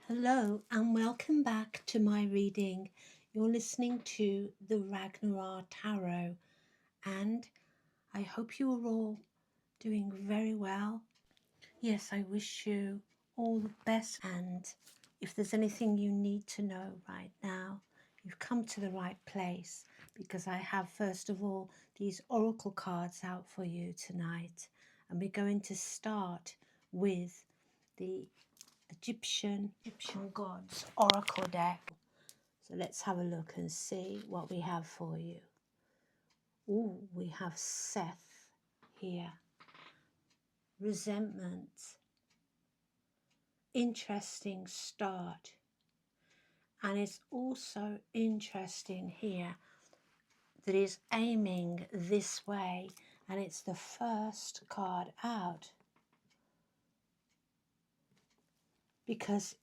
Hello and welcome back to my reading. You're listening to the Ragnar-Ra Tarot, and I hope you are all doing very well. Yes, I wish you all the best, and if there's anything you need to know right now, you've come to the right place because I have, first of all, these oracle cards out for you tonight, and we're going to start with the Egyptian gods oracle deck. So let's have a look and see what we have for you. Oh, we have Seth here. Resentment. Interesting start. And it's also interesting here that he's aiming this way, and it's the first card out because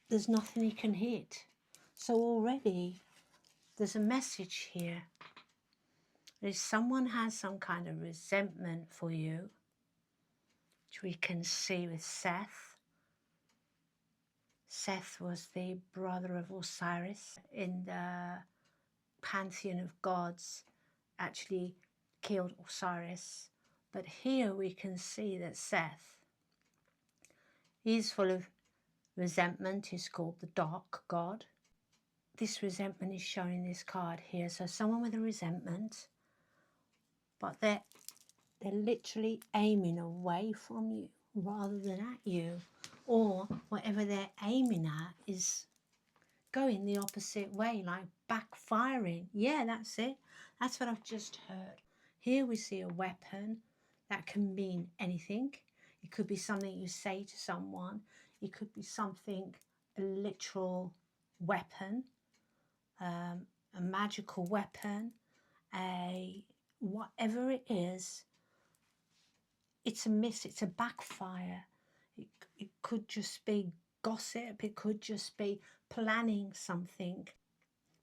there's nothing he can hit. So already there's a message here. If someone has some kind of resentment for you, which we can see with Seth. Seth was the brother of Osiris in the pantheon of gods, actually killed Osiris. But here we can see that Seth is full of resentment. He's called the dark god. This resentment is shown in this card here. So someone with a resentment, but they're literally aiming away from you rather than at you, or whatever they're aiming at is going the opposite way, like backfiring. Yeah, that's it. That's what I've just heard. Here we see a weapon that can mean anything. It could be something you say to someone. It could be something, a literal weapon, a magical weapon, a whatever it is. It's a miss, it's a backfire. It could just be gossip, it could just be planning something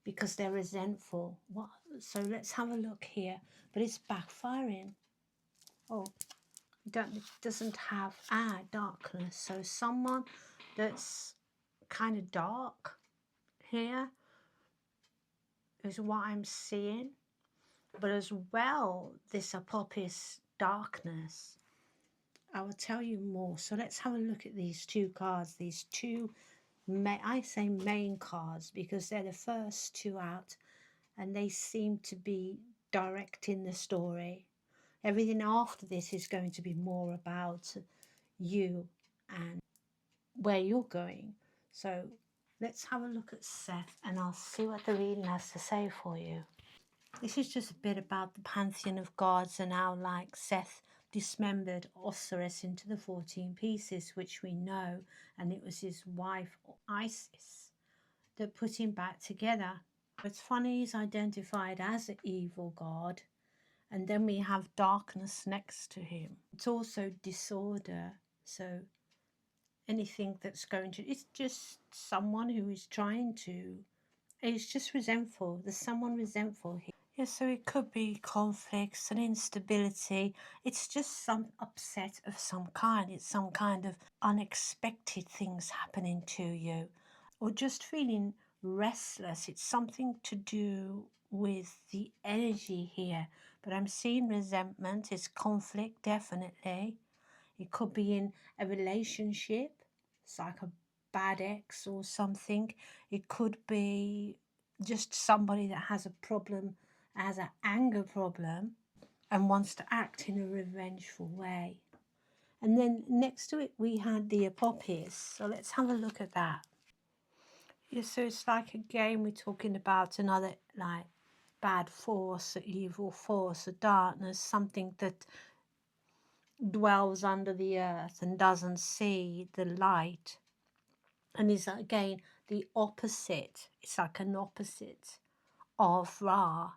because they're resentful. What? So let's have a look here. But it's backfiring. Oh, it doesn't have darkness. So someone that's kind of dark here is what I'm seeing. But as well, this Apophis darkness. I will tell you more. So let's have a look at these two cards. These two, I say main cards because they're the first two out, and they seem to be directing the story. Everything after this is going to be more about you and where you're going. So let's have a look at Seth, and I'll see what the reading has to say for you. This is just a bit about the pantheon of gods and how, like, Seth dismembered Osiris into the 14 pieces, which we know, and it was his wife Isis that put him back together. It's funny he's identified as an evil god, and then we have darkness next to him. It's also disorder, so anything that's going to, it's just someone who is trying to, it's just resentful. There's someone resentful here. Yeah, so it could be conflicts and instability. It's just some upset of some kind. It's some kind of unexpected things happening to you, or just feeling restless. It's something to do with the energy here. But I'm seeing resentment. It's conflict, definitely. It could be in a relationship. It's like a bad ex or something. It could be just somebody that has a problem, has an anger problem, and wants to act in a revengeful way. And then next to it, we had the Apophis. So let's have a look at that. Yeah, so it's like, again, we're talking about another, like, bad force, evil force, a darkness, something that dwells under the earth and doesn't see the light, and is, again, the opposite. It's like an opposite of Ra,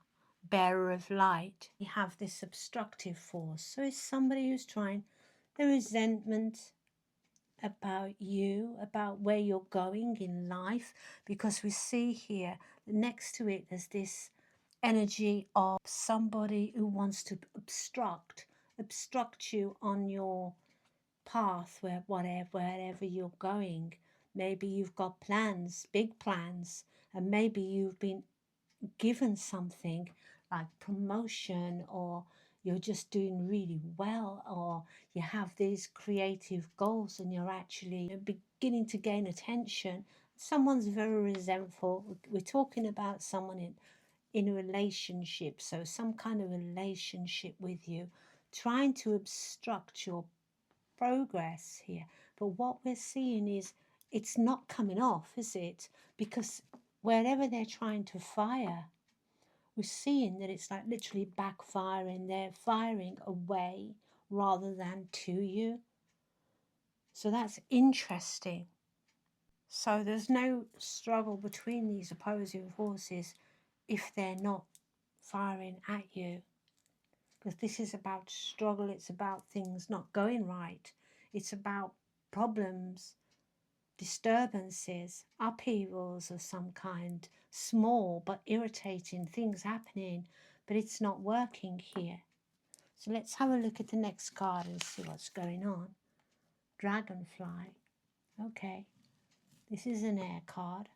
bearer of light. You have this obstructive force. So it's somebody who's trying, the resentment about you, about where you're going in life, because we see here next to it there's this energy of somebody who wants to obstruct you on your path, wherever you're going. Maybe you've got plans, big plans, and maybe you've been given something like promotion, or you're just doing really well, or you have these creative goals and you're actually beginning to gain attention. Someone's very resentful. We're talking about someone in a relationship, so some kind of relationship with you, trying to obstruct your progress here. But what we're seeing is it's not coming off, is it? Because wherever they're trying to fire, we're seeing that it's like literally backfiring. They're firing away rather than to you. So that's interesting. So there's no struggle between these opposing forces if they're not firing at you. Because this is about struggle, it's about things not going right, it's about problems, disturbances, upheavals of some kind, small but irritating things happening, but it's not working here. So let's have a look at the next card and see what's going on. Dragonfly. Okay, this is an air card.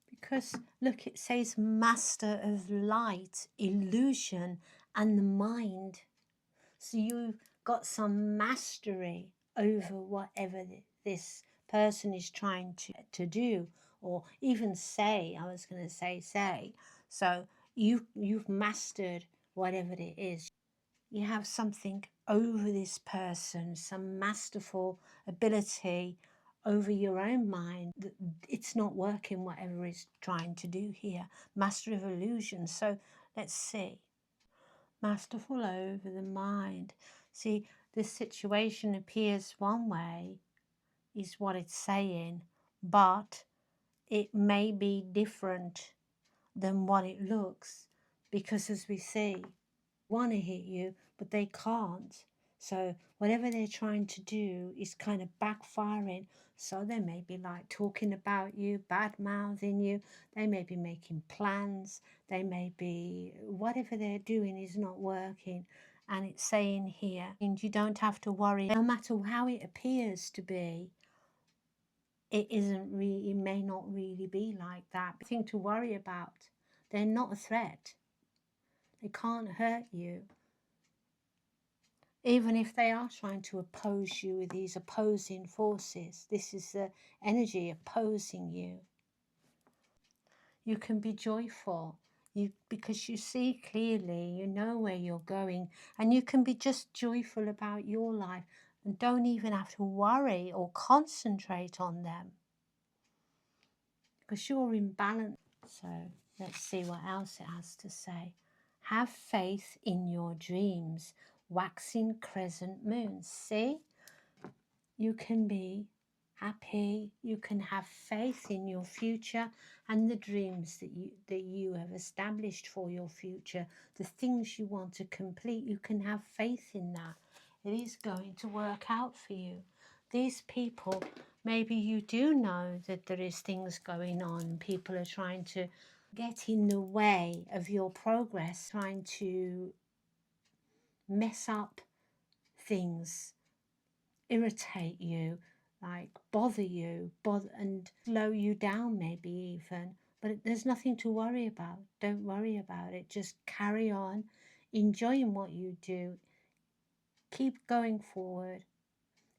Because look, it says Master of Light, Illusion, and the Mind. So you've got some mastery over whatever this person is trying to do, or even say. I was going to say. So you've mastered whatever it is. You have something over this person, some masterful ability over your own mind. It's not working, whatever it's trying to do here. Master of illusion. So let's see. Masterful over the mind. See, this situation appears one way, is what it's saying, but it may be different than what it looks, because as we see, want to hit you, but they can't. So whatever they're trying to do is kind of backfiring. So they may be like talking about you, bad mouthing you. They may be making plans. They may be, whatever they're doing is not working. And it's saying here, and you don't have to worry, no matter how it appears to be, it isn't really, it may not really be like that. Nothing to worry about. They're not a threat. They can't hurt you. Even if they are trying to oppose you with these opposing forces, this is the energy opposing you. You can be joyful because you see clearly, you know where you're going, and you can be just joyful about your life and don't even have to worry or concentrate on them because you're in balance. So let's see what else it has to say. Have faith in your dreams. Waxing crescent moons. See? You can be happy, you can have faith in your future and the dreams that you have established for your future, the things you want to complete. You can have faith in that. It is going to work out for you. These people, maybe you do know that there is things going on. People are trying to get in the way of your progress, trying to mess up things, irritate you, like bother you, and slow you down maybe even. But there's nothing to worry about. Don't worry about it. Just carry on enjoying what you do. Keep going forward.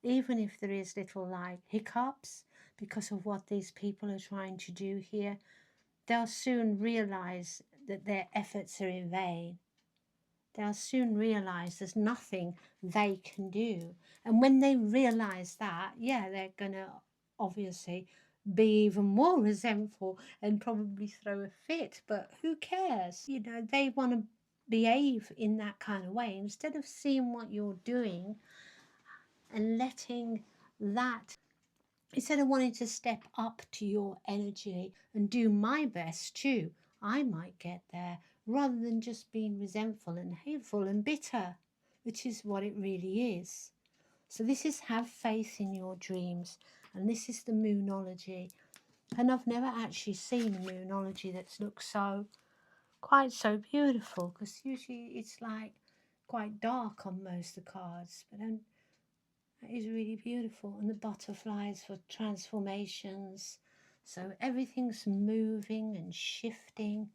Even if there is little like hiccups because of what these people are trying to do here, they'll soon realize that their efforts are in vain. They'll soon realize there's nothing they can do. And when they realize that, yeah, they're going to obviously be even more resentful and probably throw a fit. But who cares? You know, they want to behave in that kind of way. Instead of seeing what you're doing and letting that, instead of wanting to step up to your energy and do my best too, I might get there, rather than just being resentful and hateful and bitter, which is what it really is. So this is have faith in your dreams, and this is the moonology. And I've never actually seen a moonology that's looked quite so beautiful, because usually it's like quite dark on most of the cards, but then That is really beautiful. And the butterflies for transformations. So everything's moving and shifting.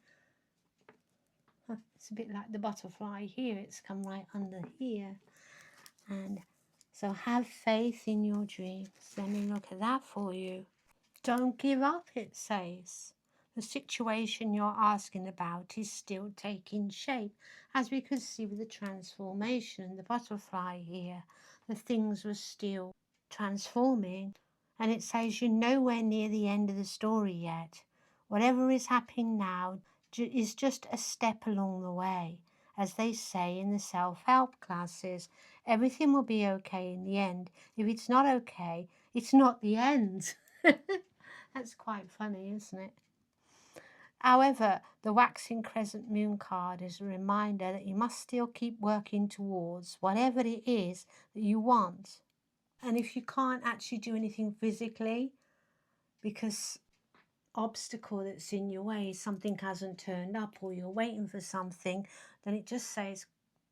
It's a bit like the butterfly here. It's come right under here. And so have faith in your dreams. Let me look at that for you. Don't give up, it says. The situation you're asking about is still taking shape. As we could see with the transformation, the butterfly here, the things were still transforming. And it says you're nowhere near the end of the story yet. Whatever is happening now is just a step along the way. As they say in the self-help classes, everything will be okay in the end. If it's not okay, it's not the end. That's quite funny, isn't it? However, the waxing crescent moon card is a reminder that you must still keep working towards whatever it is that you want. And if you can't actually do anything physically because obstacle that's in your way, something hasn't turned up or you're waiting for something, then it just says,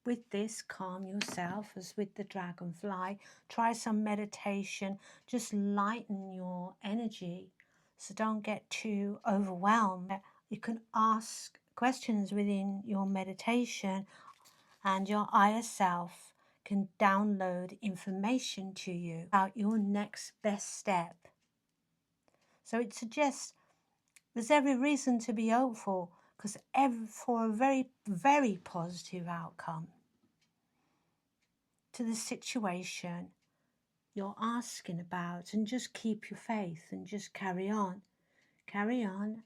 with this, calm yourself, as with the dragonfly. Try some meditation, just lighten your energy. So don't get too overwhelmed. You can ask questions within your meditation, and your higher self can download information to you about your next best step. So it suggests there's every reason to be hopeful, because for a very, very positive outcome to the situation you're asking about. And just keep your faith and just carry on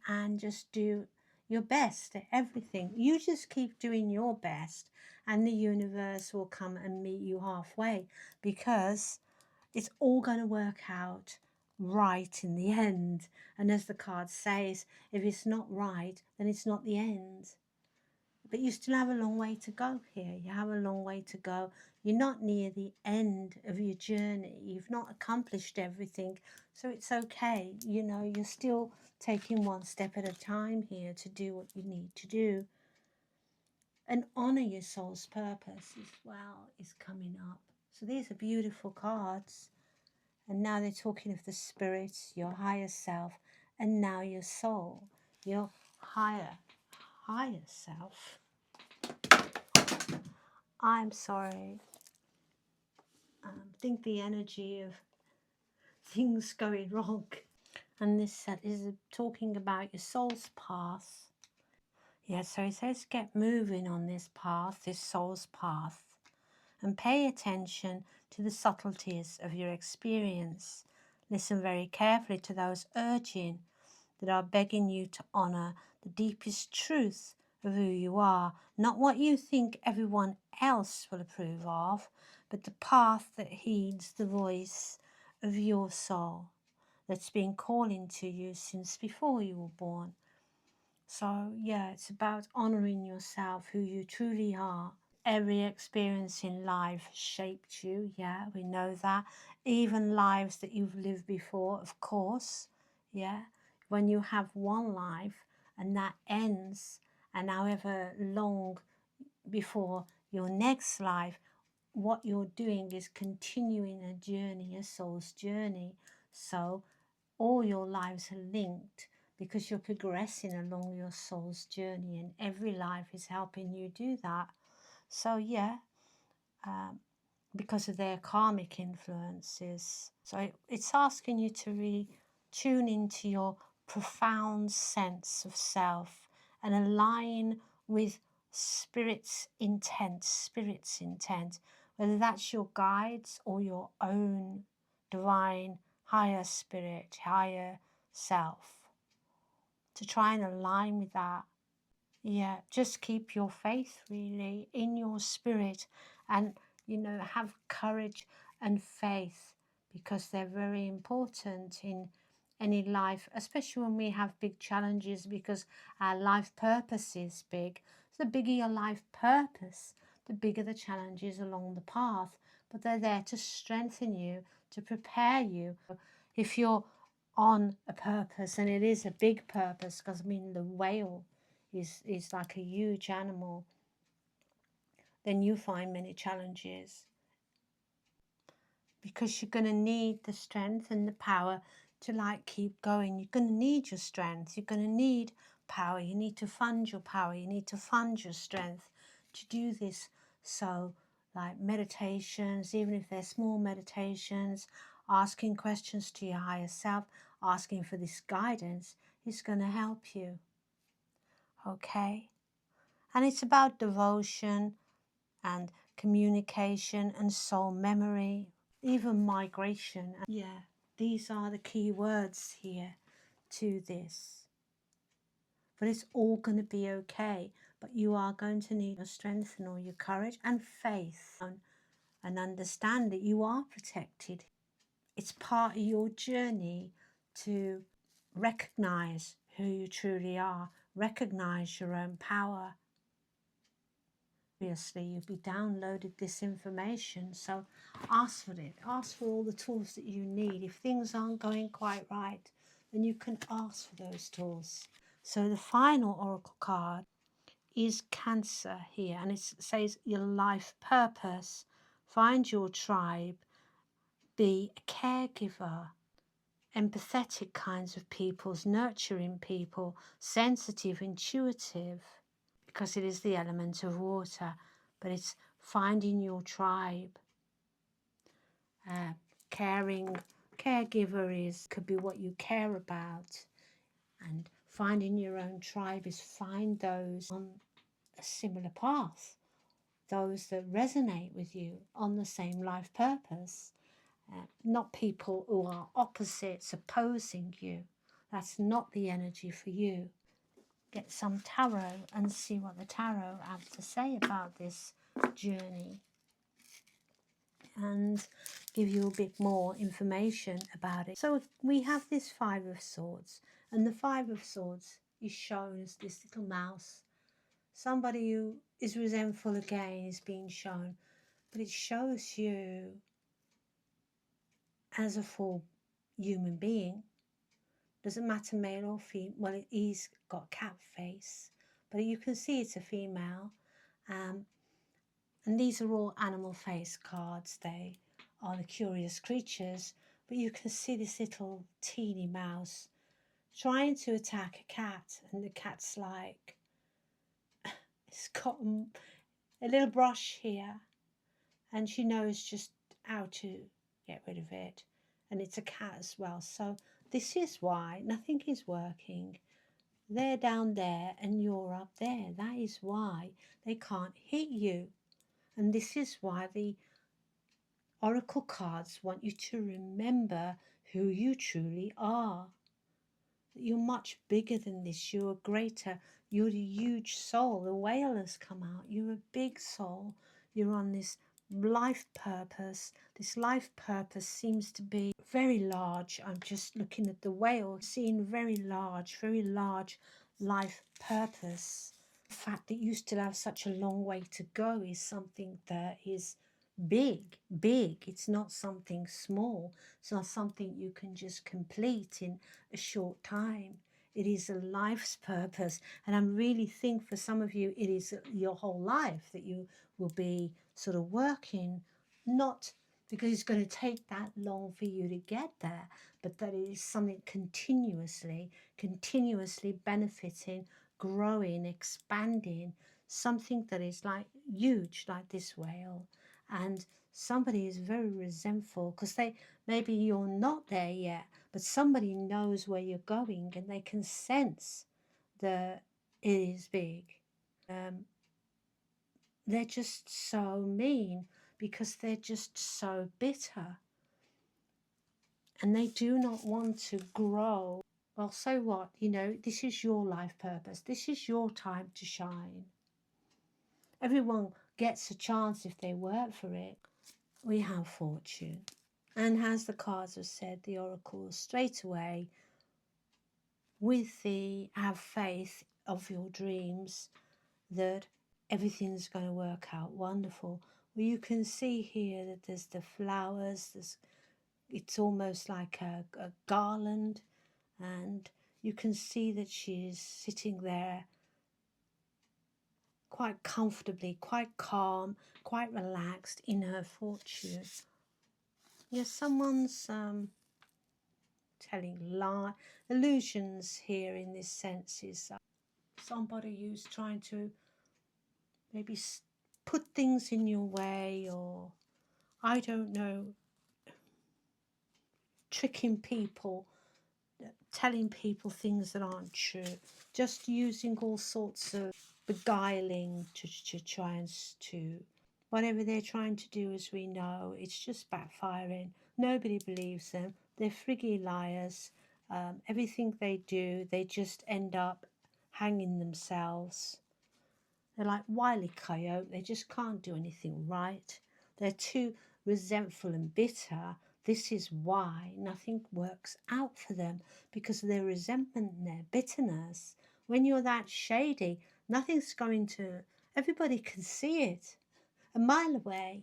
and just do your best at everything. You just keep doing your best and the universe will come and meet you halfway, because it's all going to work out right in the end. And as the card says, if it's not right, then it's not the end. But you still have a long way to go here. You have a long way to go. You're not near the end of your journey. You've not accomplished everything. So it's okay. You know, you're still taking one step at a time here to do what you need to do. And honor your soul's purpose as well is coming up. So these are beautiful cards. And now they're talking of the spirit, your higher self, and now your soul, your higher self. I'm sorry. I think the energy of things going wrong. And this set is talking about your soul's path. Yeah, so it says get moving on this path, this soul's path, and pay attention to the subtleties of your experience. Listen very carefully to those urging that are begging you to honour the deepest truth of who you are, not what you think everyone else will approve of, but the path that heeds the voice of your soul that's been calling to you since before you were born. So yeah, it's about honouring yourself, who you truly are. Every experience in life shaped you, yeah, we know that. Even lives that you've lived before, of course, yeah. When you have one life and that ends, and however long before your next life, what you're doing is continuing a journey, a soul's journey. So all your lives are linked because you're progressing along your soul's journey, and every life is helping you do that. So yeah, because of their karmic influences. So it's asking you to really tune into your profound sense of self and align with spirit's intent, whether that's your guides or your own divine higher spirit, higher self, to try and align with that. Yeah, just keep your faith really in your spirit, and you know, have courage and faith, because they're very important in any life, especially when we have big challenges, because our life purpose is big. So the bigger your life purpose, the bigger the challenges along the path, but they're there to strengthen you, to prepare you. If you're on a purpose, and it is a big purpose, because I mean the whale is like a huge animal, then you find many challenges. because you're going to need the strength and the power to like keep going. You're going to need your strength. You're going to need power. You need to fund your power. You need to fund your strength to do this. So like meditations, even if they're small meditations, asking questions to your higher self, asking for this guidance is going to help you. Okay? And it's about devotion and communication and soul memory, even migration. Yeah, these are the key words here to this. But it's all going to be okay. But you are going to need to strengthen all your courage and faith and understand that you are protected. It's part of your journey to recognize who you truly are, recognize your own power. Obviously, you'll be downloaded this information, so ask for it. Ask for all the tools that you need. If things aren't going quite right, then you can ask for those tools. So the final oracle card is Cancer here, and it says your life purpose. Find your tribe, be a caregiver, empathetic kinds of peoples, nurturing people, sensitive, intuitive, because it is the element of water, but it's finding your tribe. Caregiver could be what you care about, and finding your own tribe is find those on a similar path, those that resonate with you on the same life purpose, not people who are opposites, opposing you. That's not the energy for you. Get some tarot and see what the tarot have to say about this journey, and give you a bit more information about it. So we have this Five of Swords, and the Five of Swords is shown as this little mouse. Somebody who is resentful again is being shown, but it shows you as a full human being. Doesn't matter male or female. Well, he's got a cat face, but you can see it's a female. And these are all animal face cards. They are the curious creatures, but you can see this little teeny mouse trying to attack a cat, and the cat's like, it's got a little brush here, and she knows just how to get rid of it. And it's a cat as well. So this is why nothing is working. They're down there and you're up there. That is why they can't hit you. And this is why the oracle cards want you to remember who you truly are. That you're much bigger than this. You're greater. You're the huge soul. The whale has come out. You're a big soul. You're on this life purpose. This life purpose seems to be very large. I'm just looking at the whale, seeing very large life purpose. The fact that you still have such a long way to go is something that is big. It's not something small. It's not something you can just complete in a short time. It is a life's purpose, and I really think for some of you it is your whole life that you will be sort of working, not because it's going to take that long for you to get there, but that it is something continuously benefiting, growing, expanding, something that is like huge, like this whale. And somebody is very resentful because maybe you're not there yet, but somebody knows where you're going and they can sense that it is big. They're just so mean because they're just so bitter, and they do not want to grow. Well, so what? This is your life purpose. This is your time to shine. Everyone gets a chance if they work for it. We have fortune. And as the cards have said, the oracle straight away, with the have faith of your dreams that everything's going to work out wonderful. Well, you can see here that there's the flowers, it's almost like a garland, and you can see that she's sitting there quite comfortably, quite calm, quite relaxed in her fortune. Yeah, someone's telling illusions here in this sense is somebody who's trying to maybe put things in your way, or I don't know, tricking people, telling people things that aren't true, just using all sorts of beguiling to try and to whatever they're trying to do. As we know, it's just backfiring. Nobody believes them. They're friggy liars. Everything they do, they just end up hanging themselves. They're like Wile E. Coyote. They just can't do anything right. They're too resentful and bitter. This is why nothing works out for them, because of their resentment and their bitterness. When you're that shady, nothing's going to, everybody can see it a mile away.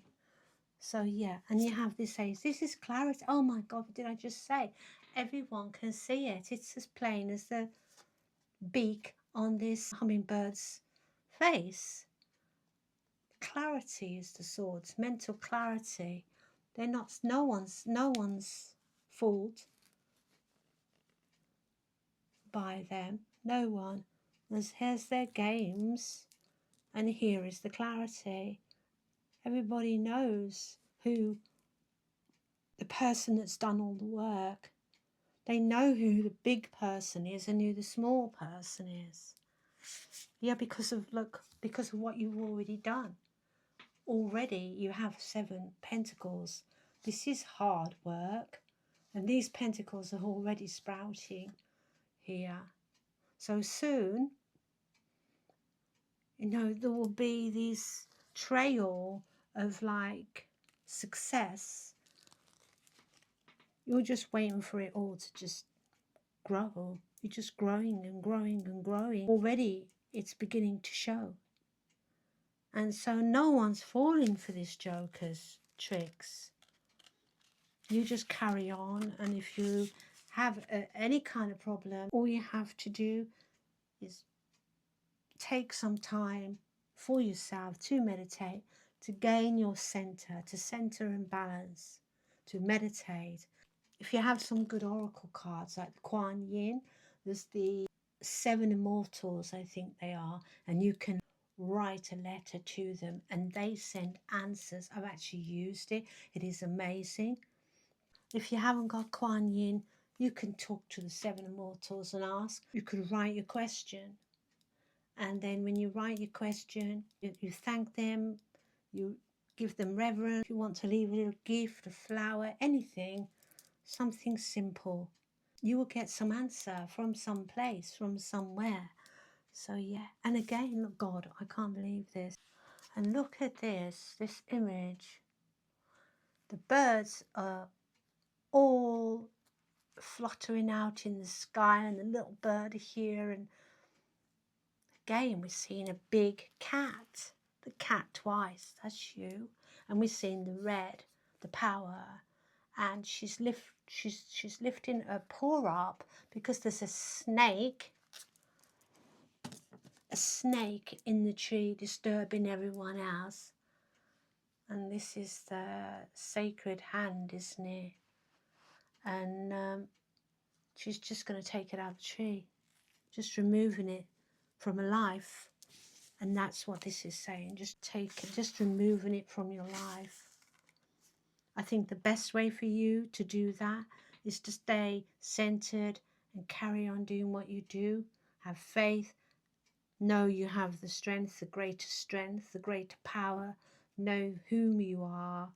So yeah, and you have this age, this is clarity. Oh my God, what did I just say? Everyone can see it. It's as plain as the beak on this hummingbird's face. Clarity is the swords, mental clarity. They're not, no one's fooled by them. No one. Here's their games, and here is the clarity. Everybody knows who the person that's done all the work. They know who the big person is and who the small person is. Yeah, because of what you've already done. Already you have 7 pentacles. This is hard work, and these pentacles are already sprouting here. So soon, there will be this trail of like success. You're just waiting for it all to just grow. You're just growing and growing and growing. Already it's beginning to show. And so no one's falling for this Joker's tricks. You just carry on, and if you have any kind of problem, all you have to do is take some time for yourself to meditate, to gain your center, to center and balance, to meditate. If you have some good oracle cards like the Kuan Yin, there's the 7 Immortals, I think they are, and you can write a letter to them and they send answers. I've actually used it. It is amazing. If you haven't got Kuan Yin, you can talk to the 7 Immortals and ask. You could write your question. And then when you write your question, you thank them, you give them reverence. If you want to leave a little gift, a flower, anything, something simple, you will get some answer from some place, from somewhere. So yeah, and again, look, God, I can't believe this. And look at this image. The birds are all fluttering out in the sky, and the little bird here, and again we're seeing a big cat, the cat twice, that's you, and we're seeing the red, the power, and she's lifting her paw up because there's a snake in the tree disturbing everyone else. And this is the sacred hand, isn't it? And she's just going to take it out of the tree, just removing it from her life. And that's what this is saying. Just take it, just removing it from your life. I think the best way for you to do that is to stay centered and carry on doing what you do. Have faith. Know you have the strength, the greater power. Know whom you are.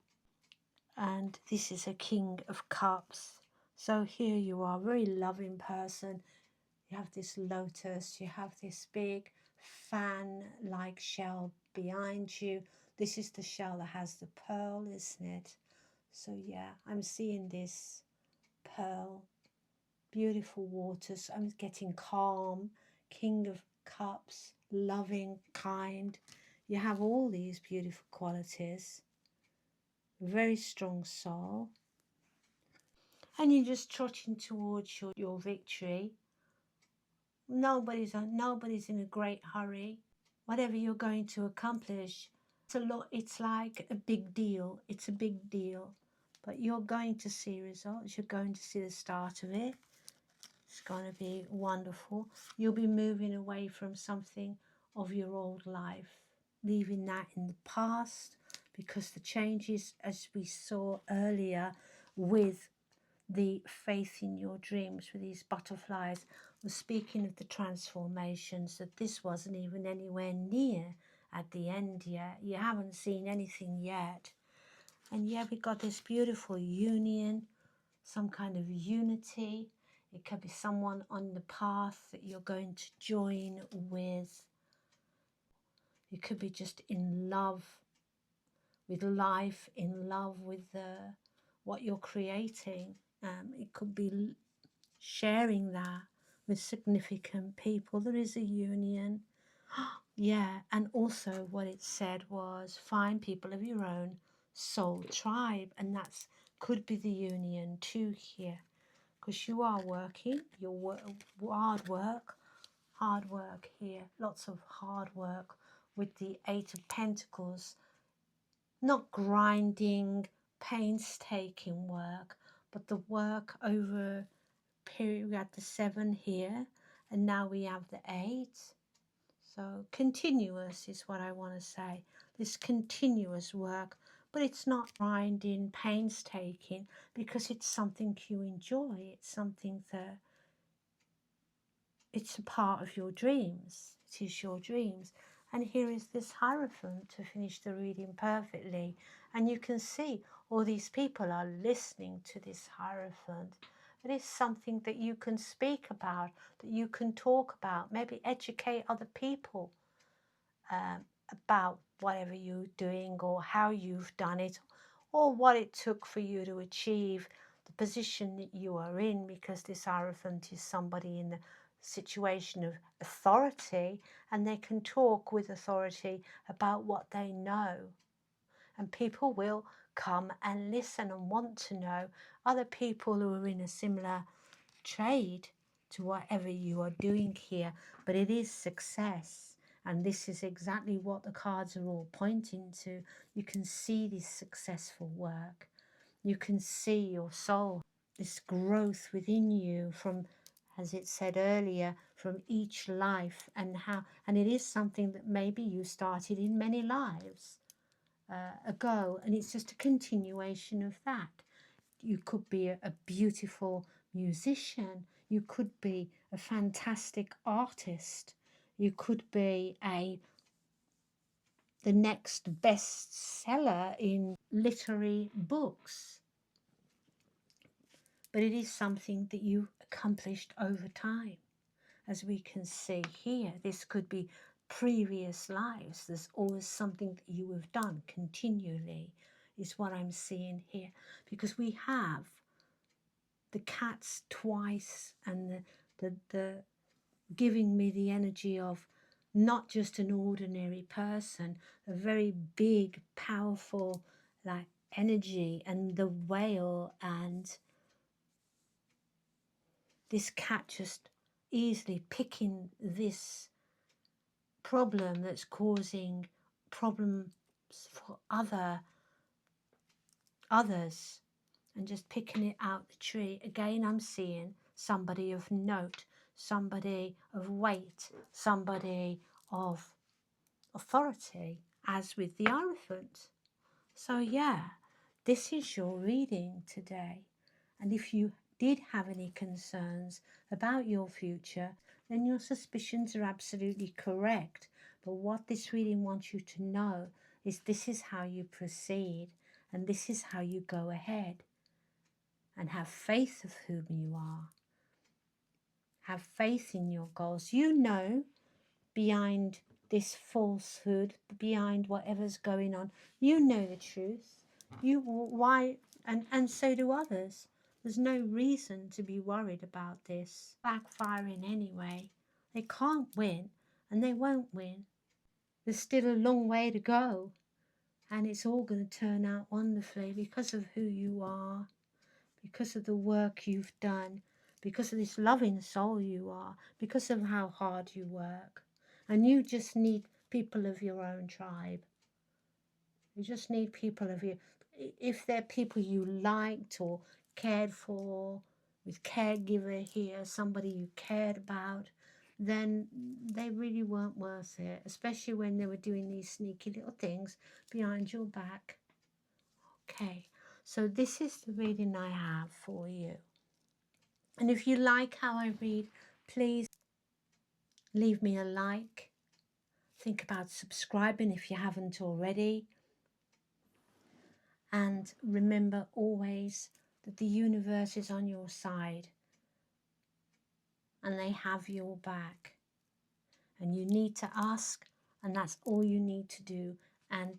And this is a King of Cups. So here you are, very loving person. You have this lotus, you have this big fan-like shell behind you. This is the shell that has the pearl, isn't it? So yeah, I'm seeing this pearl, beautiful waters. I'm getting calm, King of Cups, loving, kind. You have all these beautiful qualities. Very strong soul. And you're just trotting towards your victory. Nobody's in a great hurry. Whatever you're going to accomplish, it's like a big deal. It's a big deal. but you're going to see results. You're going to see the start of it. It's going to be wonderful. You'll be moving away from something of your old life, leaving that in the past, because the changes, as we saw earlier with the faith in your dreams with these butterflies, was speaking of the transformations, that this wasn't even anywhere near at the end yet. You haven't seen anything yet. And yeah, we got this beautiful union, some kind of unity. It could be someone on the path that you're going to join with. You could be just in love with life, in love with what you're creating. It could be sharing that with significant people. There is a union. Yeah, and also what it said was find people of your own soul tribe, and that's could be the union too here, because you are working your hard work here, lots of hard work with the Eight of Pentacles, not grinding, painstaking work, but the work over period. We had the 7 here, and now we have the 8. So continuous is what I want to say. This continuous work, but it's not grinding, painstaking, because it's something you enjoy. It's something that it's a part of your dreams. It is your dreams. And here is this Hierophant to finish the reading perfectly. And you can see all these people are listening to this Hierophant. It is something that you can speak about, that you can talk about, maybe educate other people about whatever you're doing or how you've done it or what it took for you to achieve the position that you are in, because this Hierophant is somebody in the situation of authority, and they can talk with authority about what they know, and people will come and listen and want to know. Other people who are in a similar trade to whatever you are doing here, but it is success, and this is exactly what the cards are all pointing to. You can see this successful work, you can see your soul, this growth within you from, as it said earlier, from each life, and it is something that maybe you started in many lives ago, and it's just a continuation of that. You could be a beautiful musician, you could be a fantastic artist, you could be the next bestseller in literary books, but it is something that you accomplished over time. As we can see here, this could be previous lives. There's always something that you have done continually, is what I'm seeing here, because we have the cats twice, and the giving me the energy of not just an ordinary person, a very big, powerful like energy, and the whale, and this cat just easily picking this problem that's causing problems for others, and just picking it out the tree. Again, I'm seeing somebody of note, somebody of weight, somebody of authority, as with the Hierophant. So yeah, this is your reading today. And if you did have any concerns about your future, then your suspicions are absolutely correct. But what this reading wants you to know is this is how you proceed, and this is how you go ahead. And have faith of whom you are. Have faith in your goals. You know, behind this falsehood, behind whatever's going on, you know the truth. Why, and so do others. There's no reason to be worried about this backfiring anyway. They can't win, and they won't win. There's still a long way to go, and it's all going to turn out wonderfully because of who you are, because of the work you've done, because of this loving soul you are, because of how hard you work. And you just need people of your own tribe. You just need people of you. if they're people you liked or cared for, with caregiver here, somebody you cared about, then they really weren't worth it, especially when they were doing these sneaky little things behind your back. Okay, so this is the reading I have for you. And if you like how I read, please leave me a like. Think about subscribing if you haven't already. And remember always that the universe is on your side and they have your back. And you need to ask, and that's all you need to do. And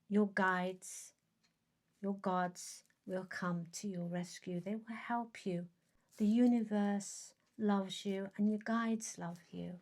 your guides, your gods will come to your rescue. They will help you. The universe loves you and your guides love you.